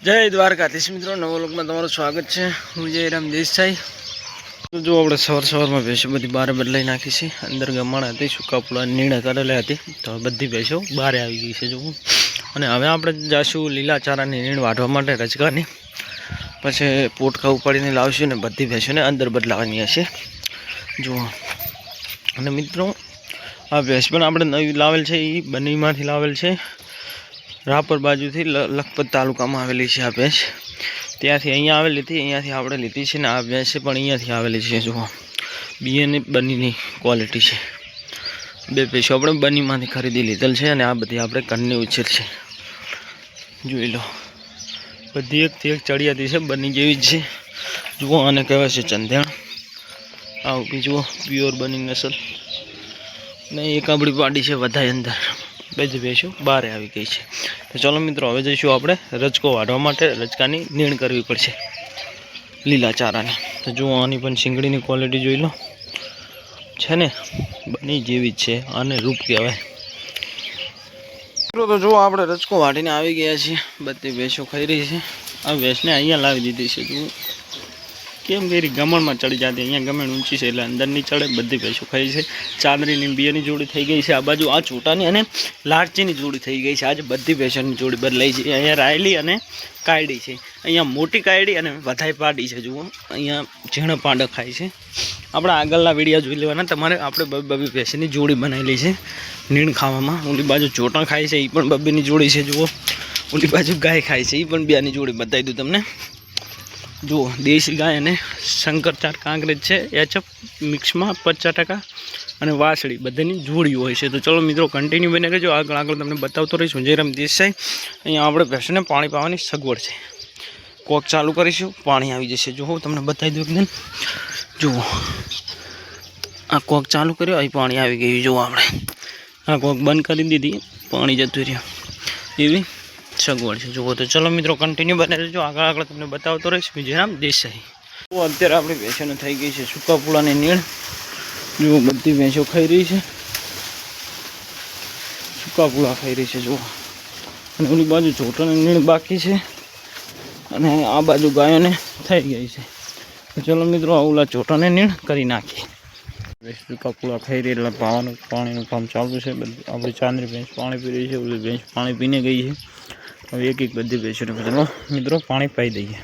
जय द्वारकाधीश मित्रों, नवलोकમાં તમારું સ્વાગત છે। હું જયરામ દેસાઈ। તો જો આપણે સવારમાં ભેંસો બધી બહાર બદલાઈ નાખી છે। અંદર ગમાણા હતી, સુકાપુડા નીણા કરેલા હતી, તો બધી ભેંસો બહાર આવી ગઈ છે જો। અને હવે આપણે જાશું લીલા ચારાની નીણ વાઢવા માટે રજગાની, પછી પોટકા ઉપાડીને લાવશું ને બધી ભેંસોને અંદર બદલાવાની હશે જો। અને મિત્રો આ ભેંસ પણ આપણે નવી લાવેલ છે, એ બનીમાંથી લાવેલ છે। રાપર બાજુથી લખપત તાલુકામાં આવેલી છે આ ભેંસ। ત્યાંથી અહીંયા આવેલી હતી, અહીંયાથી આપણે લીધી છે ને આ ભેંસ પણ અહીંયાથી આવેલી છે જુઓ। બીએની બનીની ક્વોલિટી છે। બે ભેંસો આપણે બનીમાંથી ખરીદી લીધેલ છે અને આ બધી આપણે ઘરની ઉછેર છે, જોઈ લો। બધી એકથી એક ચડિયાતી છે, બની જેવી જ છે જુઓ। અને કહેવાય છે ચંધેણ। આ ઉભી જુઓ, પ્યોર બની નસલ ને એક આપણી પાડી છે વધારે અંદર। બધી ભેંસો બહાર આવી ગઈ છે। તો ચાલો મિત્રો, હવે જઈશું આપણે રજકો વાઢવા માટે। રજકાની નીણ કરવી પડશે લીલા ચારાની। તો જુઓ, આની પણ શીંગડીની ક્વોલિટી જોઈ લો, છે ને બની જેવી જ છે, આને રૂપ કહેવાય। તો જુઓ, આપણે રજકો વાઢીને આવી ગયા છીએ। બધી ભેંસો ખાઈ રહી છે। આ ભેંસને અહીંયા લાવી દીધી છે જુઓ। કેમ કરી ગમણમાં ચડી જતી, અહીંયા ગમણ ઊંચી છે એટલે અંદર નહીં ચડે। બધી ભેંસો ખાઈ છે। ચાંદરીની બિયાની જોડી થઈ ગઈ છે આ બાજુ। આ ચોટાની અને લાડચીની જોડી થઈ ગઈ છે। આજે બધી ભેંસોની જોડી બદલાઈ છે। અહીંયા રાયલી અને કાયડી છે। અહીંયા મોટી કાયડી અને વધાઈ પાડી છે જુઓ। અહીંયા ઝીણા પાંડા ખાય છે। આપણે આગળના વિડીયો જોઈ લેવાના તમારે। આપણે બબી ભેંસની જોડી બનાવેલી છે નીણ ખાવામાં। ઓલી બાજુ ચોટા ખાય છે, એ પણ બબીની જોડી છે જુઓ। ઓલી બાજુ ગાય ખાય છે, એ પણ બેની જોડી બતાવી દઉં તમને જુઓ। દેશી ગાય અને શંકરચાર કાંકરેજ છે, એચએફ મિક્સમાં 50% અને વાસળી બધાની જોડી હોય છે। તો ચલો મિત્રો, કન્ટિન્યુ બને રહેજો। આગળ તમને બતાવતો રહીશું। જયરામ દેસાઈ। અહીંયા આપણે ભેંસોને પાણી પાવાની સગવડ છે। કોક ચાલુ કરીશું, પાણી આવી જશે જો। હું તમને બતાવી દઉં એકદમ જુઓ। આ કોક ચાલુ કર્યો, અહીં પાણી આવી ગયું જુઓ। આપણે આ કોક બંધ કરી દીધી, પાણી જતું રહ્યું, એવી સગવડ છે જુઓ। તો ચલો મિત્રો, કન્ટિન્યુ બને રહેજો। આગળ તમને બતાવતો રહીશ। જયરામ દેસાઈ। તો અત્યારે આપણી ભેંસોને થઈ ગઈ છે સુકાપુડાની નીણ જુઓ। બધી ભેંસો ખાઈ રહી છે, સુકાપુડા ખાઈ રહી છે જુઓ। અને ઓલી બાજુ ચોટાની નીણ બાકી છે અને આ બાજુ ગાયોને થઈ ગઈ છે। તો ચલો મિત્રો, ઓલા ચોટાને નીણ કરી નાખીએ। સુકાપુડા ખાઈ રહી એટલે પાવાનું પાણીનું કામ ચાલુ છે। બધી આપણી ચાંદરી ભેંસ પાણી પી રહી છે, ઓલી ભેંસ પાણી પીને ગઈ છે। હવે એક એક બધી ભેંસોને ચલો મિત્રો પાણી પાઈ દઈએ।